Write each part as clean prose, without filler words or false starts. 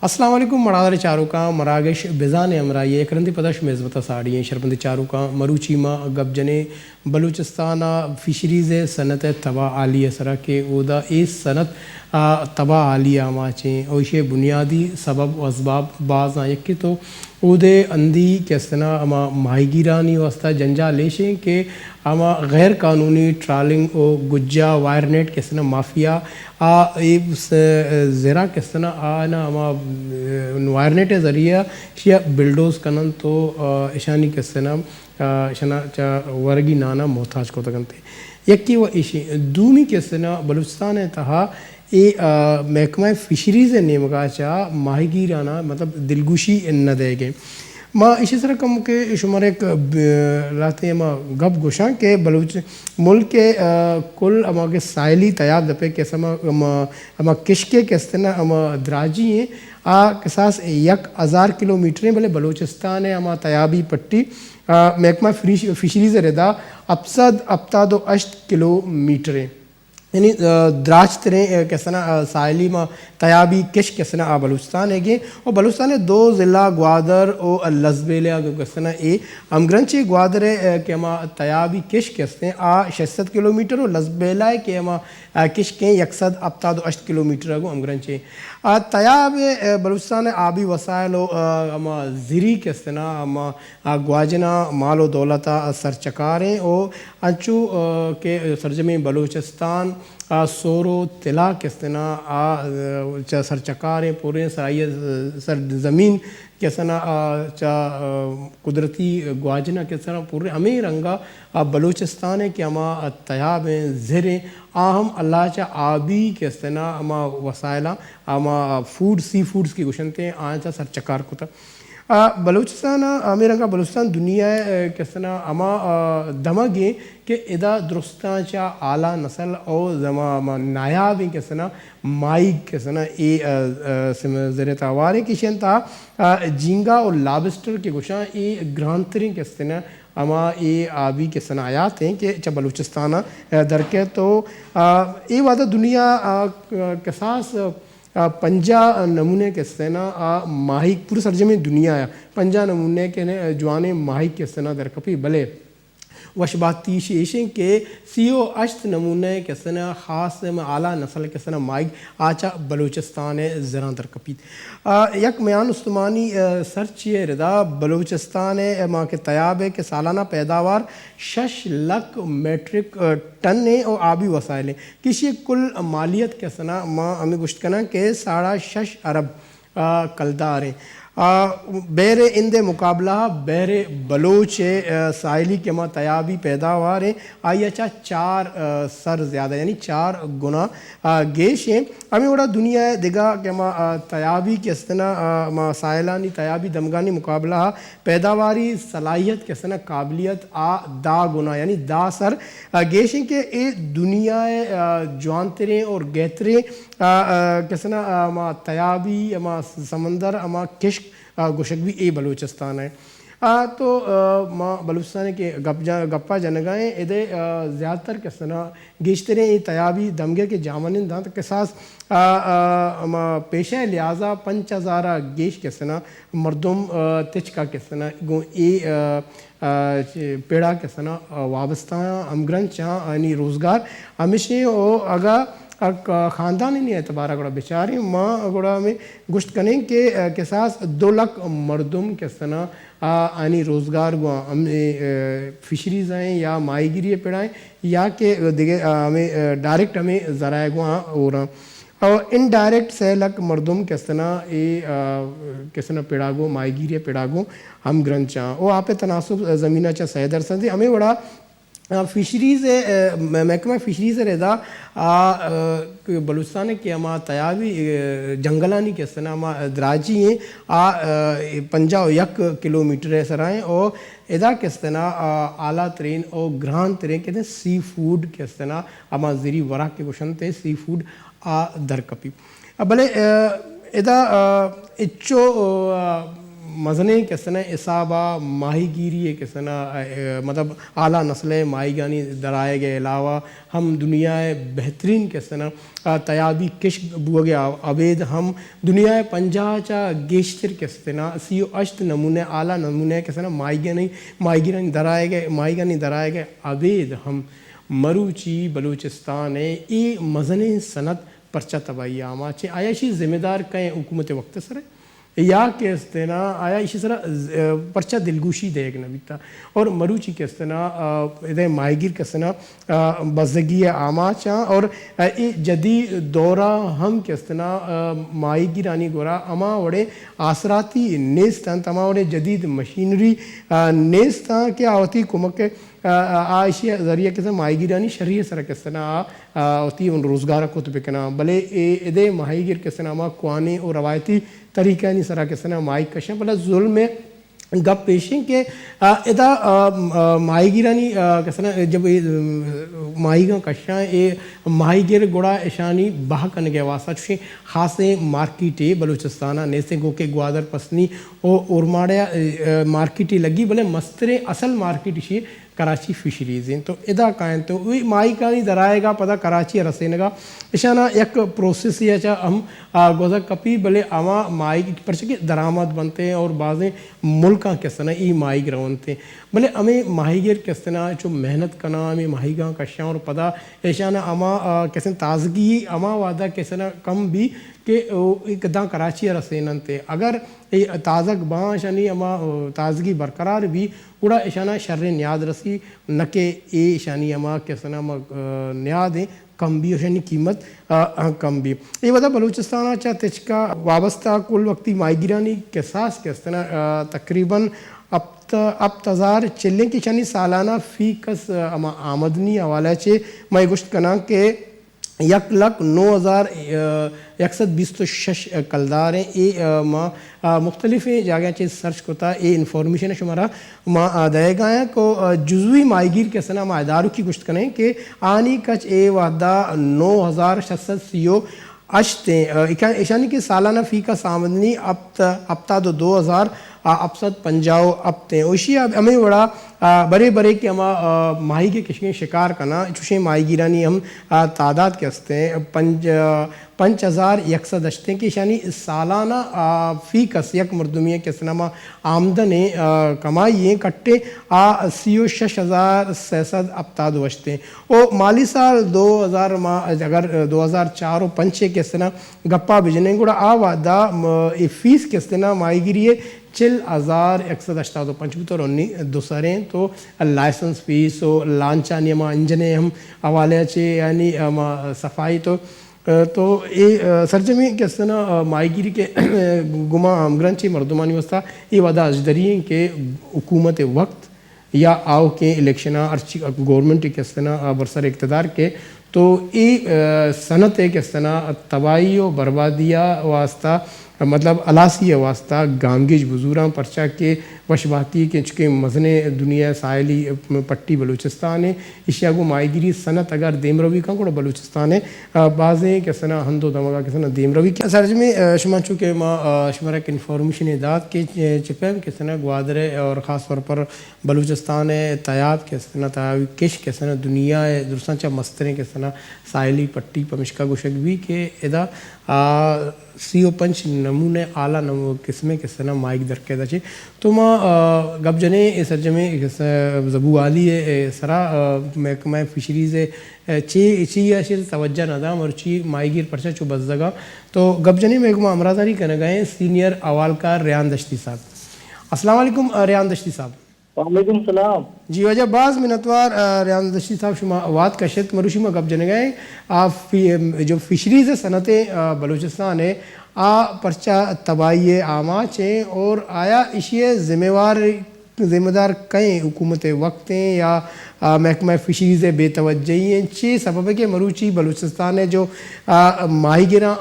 السلام علیکم مرادر چاروکا مراگش بزان امرائی کرندی پدش میزبت ساڑی شربند چاروکا مروچیما گب جنے بلوچستان فشریز صنعت تبا عالیہ سرا کے اودا اس صنعت تبا عالیہ ماچیں اوشے بنیادی سبب و اسباب بعض یکی تو اودے اندی کسنا اما ماہی گیرانی واسطہ جنجا لیشیں کہ اما غیر قانونی ٹرالنگ او گجا وائر نیٹ کسنا مافیا زیرا کسنا آنا اما وائر نیٹ ذریعہ شیا بلڈوز کنن تو اشانی کسنا شنا چا ورگی نانا محتاج کو تکنتے یکی و اشی دومی کسنا بلوچستان تہا محکمہ فشریز نیمگا چا ماہی گیرانا مطلب دلگوشی نہ دے گئے ماں اسی طرح کم کہ شمار ایک لاتے ہیں ماں گپ گوشاں کہ بلوچ ملک کے کل اما کے ساحلی تیاب دپے کہ اما کشکے کستنا اما دراجی ہیں کساس 1000 کلومیٹریں بلے بلوچستان ہے اما تیابی پٹی محکمہ فشریز ردا ابسد 78 کلومیٹریں یعنی دراج تریں کسنا ساحلی ما تیابی کش کسنا بلوچستان ہے گے اور بلوچستان 2 ضلع گوادر اور لزبیلیا کسنا امگرنچی گوادر کے اما تیابی کش کسنے 600 کلومیٹر اور لزبیلا کے اما کش کے 178 کلومیٹر گو امگرنچی تیاب بلوچستان آبی وسائل و اما زری کسنا اما گواجنا مال و دولتا سرچکاریں اور انچو کے سرجمی بلوچستان سورو تلا کسنا سرچکاریں پورے سرائیہ سر زمین کسنا چا قدرتی گواجنا کسنا پورے ہمیں رنگا بلوچستان کے اما تیاب زریں آہم اللہ چا آبی کسنا اما وسائلہ اما فوڈ سی فوڈز کی گوشنتے آن چا سرچکار کو تا بلوچستان ہمیں رنگا بلوچستان دنیا کسنا اما دمگیں کہ ادا درستان چا اعلیٰ نسل او زما نایاب کسنا مائی کسنا زر تاواریں کشن تا جینگا اور لابسٹر کے گوشاں گرانتریں کسنا اما آبی کے صنایات ہیں کہ چا بلوچستان درکے تو وعدہ دنیا کساس 50 نمونے کے سینا ماہی پورے سرجمی دنیا ہے 50 نمونے کے جوانے ماہی کے سینا درکپی بلے وشباتی شیشیں کے 38 نمونے کے سنہ خاص اعلیٰ نسل کے سنہ مائگ آچا بلوچستان زران درکپیت یک میان استمانی سرچ یہ ردا بلوچستان ماں کے تیاب ہے کہ سالانہ پیداوار 6 لاکھ میٹرک ٹن اور آبی وسائل ہیں کسی کل مالیت کے سنہ ماں ہمیں گشت کرنا کہ 6.5 ارب کلدار ہیں بیر اندے مقابلہ بیر بلوچ ساحلی کے ماں تیابی پیداوار ہیں آئی چا 4 سر زیادہ یعنی 4 گنا گیش ہیں ہمیں بڑا دنیا ہے دگا کہ ماں تیابی کے استنا ماں ساحلانی تیابی دمگانی مقابلہ پیداواری صلاحیت کے استنا قابلیت دا گنا یعنی دا سر گیش ہیں کہ دنیا جوانتریں اور گہتریں کسنا ماں تیابی ماں سمندر ماں کشک گوشک بھی بلوچستان ہے تو ماں بلوچستان کے گپا جنگائیں ادھے زیادہ تر کسنا گیشتریں تیابی دمگے کے جامنن دان تک کساس پیشہ لہٰذا 5000 گیش کسنا مردم تچکا کسنا گو پیڑا کسنا وابستہ امگرن چاہ یعنی روزگار ہمیشہ او اگا خاندان نہیں اعتبارہ گوڑا بیچاری ماں گوڑا میں گشت کریں کہ کساس 2 لاکھ مردم کسنا آنی روزگار گوا فشریز ہیں یا ماہی گیری پیڑائیں یا کہ ہمیں ڈائریکٹ ہمیں ذرائع گوا ہو رہا اور انڈائریکٹ 6 لاکھ مردم کسنا کسنا پیڑاگو ماہی گیری پیڑاگو ہم گرنچاں وہ آپ تناسب زمینہ چاہ سیدر سندی ہمیں بڑا فشریز محکمہ فشریز ردا بلوچستان کے اما تیابی جنگلانی کے سنا اما دراجی ہیں 51 کلومیٹر سرائیں اور ادا کے سنا اعلیٰ ترین اور گران ترین کہتے ہیں سی فوڈ کے سنا اما زیری ورا کے گوشنتے سی فوڈ درکپی بلے ادا اچو مزنے کسنا اصابہ ماہی گیری کسنا مطلب اعلیٰ نسل ماہی گانی درائے گئے علاوہ ہم دنیا بہترین کسنا تیابی کشک بوگے عبید ہم دنیا 50 چا گیشتر کسنا 38 نمونے اعلیٰ نمونے کسنا ماہی گانی درائے گئے عبید ہم مروچی بلوچستان ای مزنے صنعت پرچہ تباہی آما چھے آیا اسی ذمہ دار کہیں حکومت وقت سر ہے یا کہستنا آیا اسی سر پرچہ دلگوشی دے ایک نبیتا اور مروچی کہستنا ادھے ماہیگیر کہستنا بزدگی آما چاں اور جدید دورہ ہم کہستنا ماہیگیرانی گورا اما وڑے آسراتی نیستان تما وڑے جدید مشینری نیستان کے آوتی کمک آئیشی ذریعہ کسنا ماہی گیرانی شریع سر کسنا ہوتی ان روزگار کو تو بکنا بلے ادے ماہی گیر کسنا ما قوانے اور روایتی طریقہ نہیں سرا کسنا ماہی کشن بلا ظلم میں گپ پیشیں کہ ادا ماہی گیرانی کسنا جب ماہی گاں کشاں ماہی گیر گوڑا اشانی باہ کرنے کے واسطہ چوشیں خاصے مارکیٹی بلوچستانہ نیسے گو کے گوادر پسنی اور ماڑیا مارکیٹی لگی بلے مسترے اصل مارکیٹی شی کراچی فشریز ہیں تو ادا کائن تو وہی ماہی کانی درائے گا پتہ کراچی رسینے گا اشانہ یک پروسیس یا چاہ ہم گوزہ کپی بلے اما ماہی پرچہ درآمد بنتے ہیں اور بعضیں ملکاں کسنا ای ماہی گرونتے ہیں بلے ہمیں ماہی گیر کسنا جو محنت کنا ہمیں ماہی گاں کشاں اور پتہ اشانہ اما کسن تازگی اما وعدہ کسنا کم بھی کہ اقدام کراچی رسینن تے اگر تازگ باں شانی اما تازگی برقرار بھی اڑا اشانہ شر نیاد رسی نکے اے شانی اما کسنا نیاد ہیں کم بھی اور شانی قیمت کم بھی یہ وجہ بلوچستانہ چاہ تچکا وابستہ کل وقتی ماہی گیرانی کساس کسنا تقریباً اب تزار چلیں کی شانی سالانہ فی کس اما آمدنی حوالہ چھے میں گشت کنا کہ 1,09,126 کلدار ہیں اے مختلف جاگہ چیز سرچ کوتا اے انفارمیشن شمارا ما دائے گا ہے کو جزوی ماہیگیر کے سنہ مائدارو کی گشت کریں کہ آنی کچ اے وحدہ 9,638 اشتیں ایشانی کے سالانہ فی کا سامدنی ابتا دو 2000 افسد پنجاؤ ابتے اوشی ہمیں بڑا بڑے بڑے کہ ہم ماہی کے کشکیں شکار کرنا چوشیں ماہی گیرانی ہم تعداد کے ہستے ہیں 5,100 اشتیں کہ شانی سالانہ فی کس یک مردمیہ کے سنما آمدن کمائی ہیں کٹے 36,600 ابتاد وشتے ہیں اور مالی سال 2000 اگر 2004 و 5 کے سنہ گپا بجنے گوڑا آوادہ فیس کے سنہ ماہی گیری 40,185 رونی دوسرے تو لائسنس فیس و لانچانی ہم انجنے ہم حوالے چھے یعنی صفائی تو یہ سرجمی کے سنہ ماہی گیری کے گما گرنچی مردمانی وسطہ یہ وعدہ اجدری ہیں کہ حکومت وقت یا آؤ کے الیکشنہ ارچی گورنمنٹ کے سنہ برسر اقتدار کے تو یہ صنعت ہے کہ سنہ تباہی و بربادیہ واسطہ مطلب علاسی واسطہ گامگیج بزوراں پرچہ کے وشباتی کے چکے مزنے دنیا ساحلی پٹی بلوچستان ہے اشیاء کو ماہی گیری صنعت اگر دیم روی کا کوڑا بلوچستان ہے بعضیں کہ سنہ ہندو دمگا کہ سنہ دیم روی کیا سرج میں شما چونکہ ما شمارا ایک انفارمیشن داد کے چپیں کہ سنہ گوادر اور خاص طور پر بلوچستان ہے تیاب کے سنہ تیابی کش کے سنہ دنیا ہے درستان چاہ مستریں کے سنہ ساحلی پٹی پمشکا گوشک بھی کہ ادا 35 نمونے اعلیٰ قسمیں کے سنہ مائک درکیدہ چھے تو ما گب جنے سرجمے زبو آلی سرا محکمہ فشریز چی اشیر توجہ ندام اور چی مائی گیر پرچہ چو بزدگا تو گب جنے محکمہ امرازاری کرنے گئے سینئر اولکار ریان دشتی صاحب السلام علیکم ریان دشتی صاحب وعلیکم السلام جی وجہ بعض منتوار ریان دشتی صاحب شما آوات کشت مروشی میں گب جنے گئے جو فشریز صنعت بلوچستان ہے پرچہ تباہی آما چھیں اور آیا اشیاء ذمہ دار کہیں حکومت وقت ہیں یا محکمہ فشریز بے توجہی ہیں چھ سبب ہے کہ مروچی بلوچستان ہے جو ماہی گیراں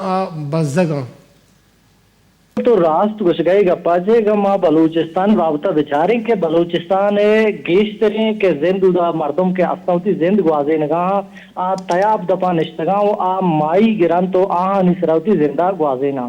بزدگاں تو راست گوش گئے گا پاجے گا ما بلوچستان رابطہ بچاریں کہ بلوچستان گیشتریں کہ زند دا مردم کے اسنوتی زند گوازے نگاہ تیاب دپا نشتگاں و مائی گران تو آہا نسراوتی زندہ گوازے نا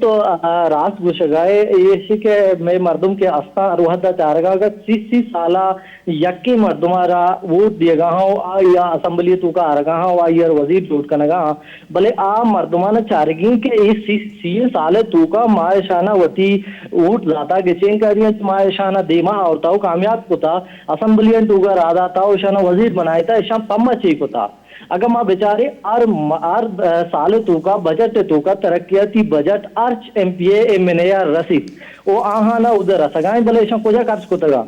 تو راست گوشگائے یہ کہ میں مردم کے استا روحدہ چارگا اگر 30 سالہ یکی مردمارا ووٹ دیے گا ہوں یا اسمبلی تو کا آرگا ہوں یا وزیر جوٹ کنگا بلے مردمانہ چارگین کہ اس 30 سالے تو کا مائشانہ وطی ووٹ ذاتا گچین کریاں مائشانہ دیما آورتاو کامیاب کتا اسمبلی تو کا رادا تاو شانہ وزیر بنائے تا اشان پمہ چی کتا اگر ماں بیچارے آر سال تو کا بجٹ تو کا ترقیاتی budget ارچ M P M N اے رسید او آہانا ادھر رسگائیں بلے اشان کجا کارچ کو تگا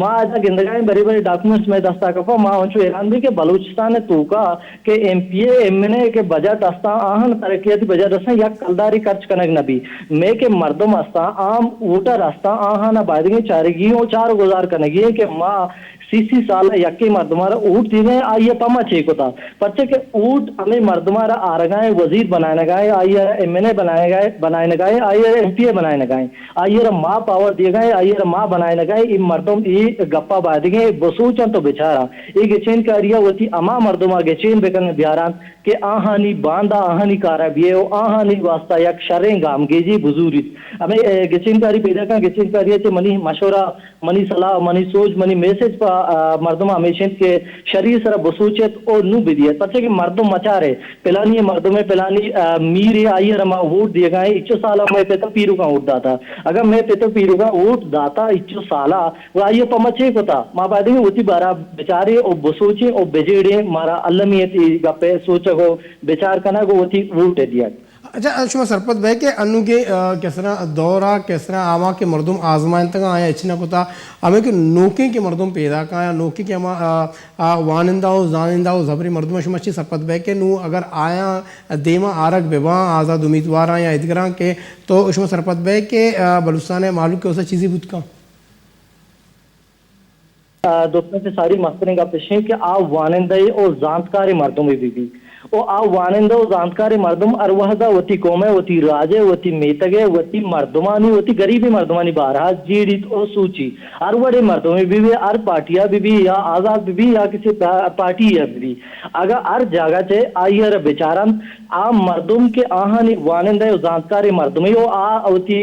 ماں آجا گندگائیں بری بری ڈاکومنٹس میں دستا کفا ماں ہنچو ایران بھی کہ بلوچستان تو کا کہ ایم پی ایم این اے کے بجٹ استا آہن ترقیاتی بجٹ استا یا کلداری خرچ کنگ نبی میں کہ مردم استا عام ووٹر استا آہانا بائدگی چارگی او چار گزار کنگی کہ ماں 30 سال یکی مردمارا اوٹ دیویں آئیے پما چیکو تھا پچھے کہ اوٹ ہمیں مردمارا آرگائیں وزیر بنائے گائے آئیے ایم این اے بنائے گائے آئیے ایم پی اے بنائے گائے آئیے ماں پاور دیے گئے آئیے ماں بنائے گائے یہ مردم یہ گپا باد گئے بسوچن تو بچارا یہ گچین کاریا ہوتی اما مردما گچین بکن بیاران کہ آہانی باندھا آہانی کارا بھی آہانی واسطہ یک شریں گام گیجی بزوریت ہمیں گچین کاری پیدا کر گچین کاری ہے منی مشورہ منی صلاح منی سوچ منی میسج پا مردم ہمیشہ کے شریر سر بسوچت اور نو بدیت پچھے کہ مردم مچارے پلانی مردم پلانی میرے آئیے رما ووٹ دیے گئے اچھو سالہ میں پیتا پیرو کا ووٹ داتا اگر میں پیتا پیرو کا ووٹ داتا اچھو سالہ وہ آئیے پمچے کو تھا ماں بعد میں ہوتی بارہ بیچارے اور بسوچے اور بجیڑے مارا علمیت گپے سوچا کو بیچار کنا کو ہوتی ووٹ دیا. اچھا شما سرپت بھائی کہ انو کے کس طرح دورہ کس طرح آما کے مردم آزمائن تک آیا اچھنا کتا ہمیں کہ نوکے کے مردم پیدا کا یا نوکے کے ہما وانندہ ہو زانندہ ہو زبری مردم شما اچھی سرپت بھائی کہ نو اگر آیا دیما آرک بیوان آزاد امیدواراں یا ادگراں کے تو شما سرپت بھائی کہ بلوچستان معلوم کے اسے چیزی بود کا دوستوں سے ساری مستریں کا پیشیں کہ آپ وانندہ اور زانتکاری مردم بھی او آ وانندہ و زانتکاری مردم اروہدہ وتی قومے وتی راجے وتی میتگے وتی مردمانی وتی غریبی مردمانی بارہا جیڑیت او سوچی اروڑے مردمی بھی ار پارٹیا بھی یا آزاد بھی یا کسی پارٹی یا بھی اگر ار جاگہ چے آئیے ر بیچارن آ مردم کے آہانی وانندہ و زانتکاری مردمی او آ وتی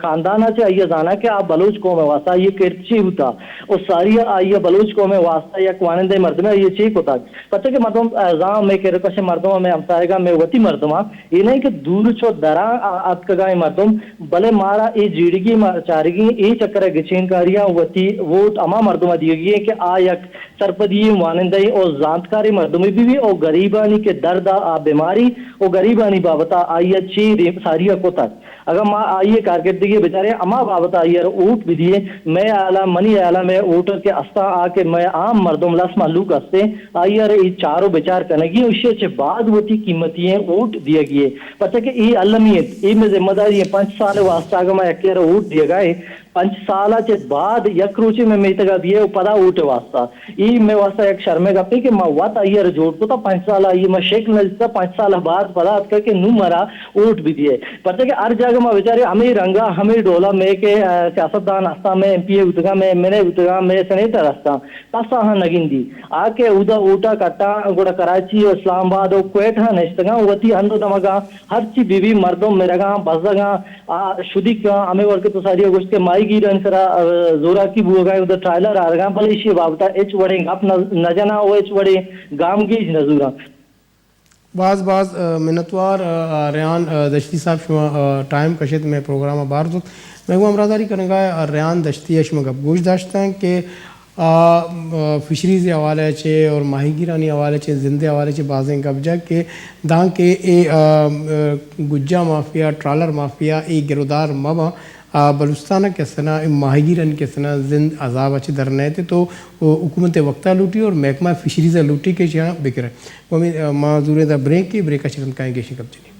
خاندانہ چے آئیے زانا کہ آپ بلوچ قومے واسطہ یہ کرچی ہوتا او ساری آئیے بلوچ قومے واسطہ یا وانندہ مردمی یہ چیک ہوتا پتہ کہ مردم زام میں کہ پسے مردمہ میں امسائے گا میں وتی مردمہ یہ نہیں کہ دور چھو دران آپ کگائے مردم بلے مارا ای جیڑگی چارگی ای چکر گچین کاریاں وتی ووٹ اما مردمہ دیگی ہے کہ آیک سرپدی وانندہی اور زانتکاری مردمی بھی اور غریبانی کے دردہ بیماری اور غریبانی بابتا آئیے چی ساریہ کو تک اگر ماں آئیے کارکردگی بیچارے اما بابتا آئیے اوٹ بھی دیے میں اعلیٰ منی اعلیٰ میں اوٹر کے استا آ کے میں عام مردم لس معلوق استے آئیے ای چاروں بیچار کنگی اسے چھ بعد ہوتی قیمتیں اوٹ دیا گئے پتہ کہ ای علمیت ای میں ذمہ داری ہے 5 سال واسطہ اگر میں اکیر اوٹ دیا گئے 5 سالہ چھ بعد یک روچی میں میتگا دیئے پدا اوٹ واسطہ ای میں واسطہ ایک شرمے گا پی کہ میں وات آئیے جوڑ کو تا 5 سالہ آئیے میں شیک نجتا 5 سالہ بعد پدا کر کے نو مرا اوٹ بھی دیئے پتہ کہ ار جاگہ میں بیچارے ہمیں رنگا ہمیں ڈولا میں کہ سیاستدان استا میں ایم پی اے اتگا میں میں نے اتگا میں سنیٹر استا تاسا ہاں نگین دی آکے اودا اوٹا کٹا گوڑا کراچی اسلام آباد و کویت ہاں نشتگا وطی ہندو دمگا ہر چی بی بی مردم میرگا بزدگا شدی کا ہمیں ورکے تو ساری گوشت کے مائی گیر انسرا زورا کی بو گئے ادھر ٹرائلر آرگا بلے شی بابتا ایچ وڑے گپ نجنا او ایچ وڑے گام گیج نزورا بعض منتوار ریان دشتی صاحب شما ٹائم کشت میں پروگرام بار دو میں وہ امراداری کرنے گا ریان دشتی شما گپ گوش داشتا ہیں کہ فشریز حوالے چھے اور ماہی گیرانی حوالے چھے زندے حوالے چھے بازیں گپ جا کہ دان کے گجا مافیا ٹرالر مافیا گرودار ماما بلوچستانہ کسنا ماہی گیران کسنا زند عذاب اچھے درنے تھے تو حکومت وقتہ لوٹی اور محکمہ فشریز لوٹی کے شاہ بکر ہے وہ معذور دا بریک کی بریک اچھے کائیں گے شکب جنی